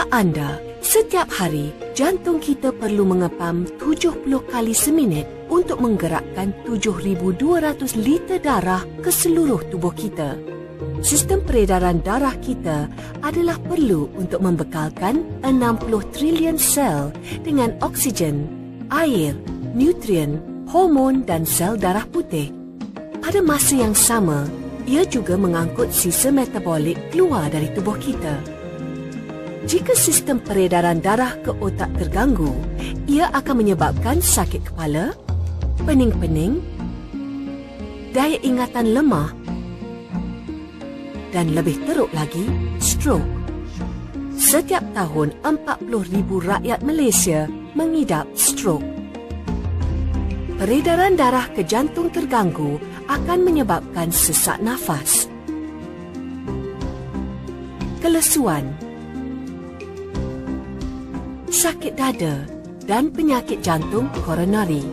Tahukah anda, setiap hari jantung kita perlu mengepam 70 kali seminit untuk menggerakkan 7,200 liter darah ke seluruh tubuh kita. Sistem peredaran darah kita adalah perlu untuk membekalkan 60 trilion sel dengan oksigen, air, nutrien, hormon dan sel darah putih. Pada masa yang sama, ia juga mengangkut sisa metabolik keluar dari tubuh kita. Jika sistem peredaran darah ke otak terganggu, ia akan menyebabkan sakit kepala, pening-pening, daya ingatan lemah dan lebih teruk lagi, stroke. Setiap tahun, 40,000 rakyat Malaysia mengidap stroke. Peredaran darah ke jantung terganggu akan menyebabkan sesak nafas, kelesuan, sakit dada dan penyakit jantung koronari.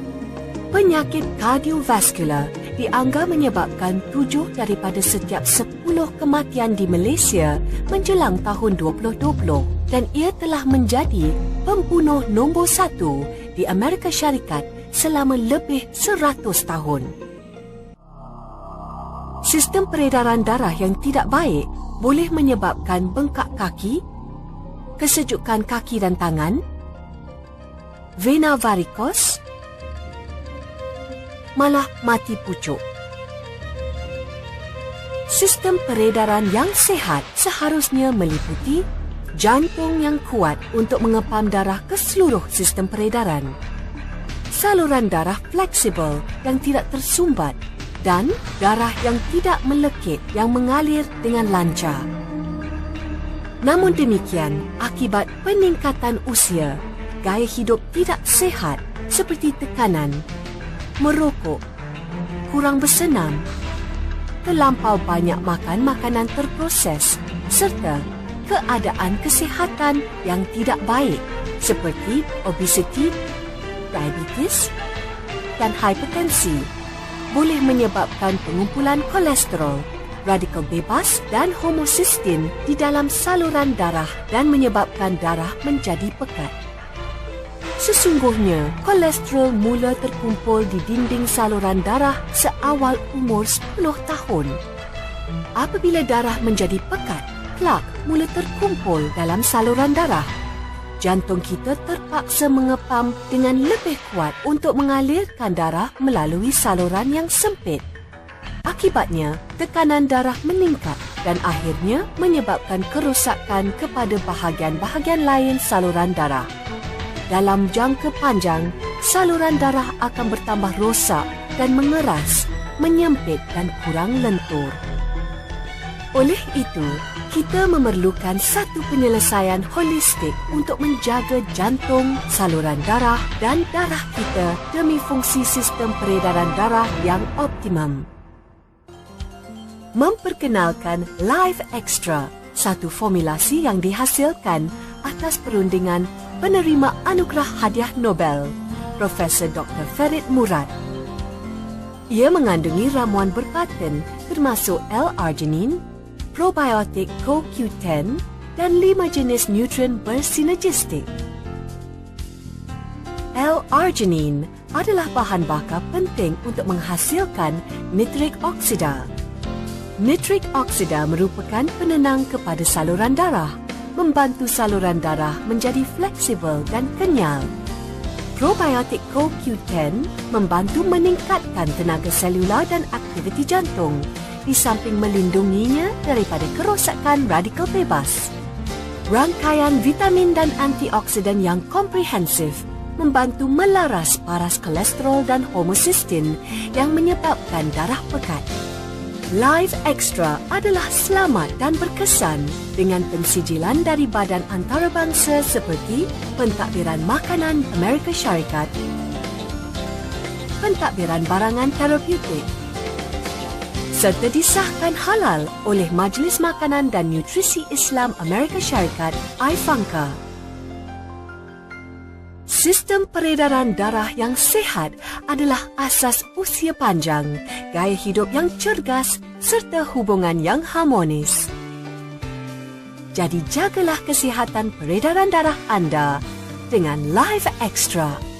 Penyakit kardiovaskular dianggap menyebabkan 7 daripada setiap 10 kematian di Malaysia menjelang tahun 2020 dan ia telah menjadi pembunuh nombor 1 di Amerika Syarikat selama lebih 100 tahun. Sistem peredaran darah yang tidak baik boleh menyebabkan bengkak kaki, kesejukan kaki dan tangan, vena varicose, malah mati pucuk. Sistem peredaran yang sihat seharusnya meliputi jantung yang kuat untuk mengepam darah ke seluruh sistem peredaran, saluran darah fleksibel yang tidak tersumbat dan darah yang tidak melekit yang mengalir dengan lancar. Namun demikian, akibat peningkatan usia, gaya hidup tidak sihat seperti tekanan, merokok, kurang bersenam, terlampau banyak makan makanan terproses serta keadaan kesihatan yang tidak baik seperti obesiti, diabetes dan hipertensi boleh menyebabkan pengumpulan kolesterol, radikal bebas dan homocysteine di dalam saluran darah dan menyebabkan darah menjadi pekat. Sesungguhnya, kolesterol mula terkumpul di dinding saluran darah seawal umur 10 tahun. Apabila darah menjadi pekat, plak mula terkumpul dalam saluran darah. Jantung kita terpaksa mengepam dengan lebih kuat untuk mengalirkan darah melalui saluran yang sempit. Akibatnya, tekanan darah meningkat dan akhirnya menyebabkan kerosakan kepada bahagian-bahagian lain saluran darah. Dalam jangka panjang, saluran darah akan bertambah rosak dan mengeras, menyempit dan kurang lentur. Oleh itu, kita memerlukan satu penyelesaian holistik untuk menjaga jantung, saluran darah dan darah kita demi fungsi sistem peredaran darah yang optimum. Memperkenalkan Life Extra, satu formulasi yang dihasilkan atas perundingan penerima anugerah hadiah Nobel, Profesor Dr. Ferit Murad. Ia mengandungi ramuan berpaten termasuk L-arginine, probiotik CoQ10 dan 5 jenis nutrien bersinergistik. L-arginine adalah bahan bakar penting untuk menghasilkan nitrik oksida. Nitrik oksida merupakan penenang kepada saluran darah, membantu saluran darah menjadi fleksibel dan kenyal. Probiotik CoQ10 membantu meningkatkan tenaga selular dan aktiviti jantung, di samping melindunginya daripada kerosakan radikal bebas. Rangkaian vitamin dan antioksidan yang komprehensif membantu melaras paras kolesterol dan homocysteine yang menyebabkan darah pekat. Life Extra adalah selamat dan berkesan dengan pensijilan dari badan antarabangsa seperti Pentadbiran Makanan Amerika Syarikat, Pentadbiran Barangan Terapeutik, serta disahkan halal oleh Majlis Makanan dan Nutrisi Islam Amerika Syarikat, IFANCA. Sistem peredaran darah yang sihat adalah asas usia panjang, gaya hidup yang cergas serta hubungan yang harmonis. Jadi jagalah kesihatan peredaran darah anda dengan Life Extra.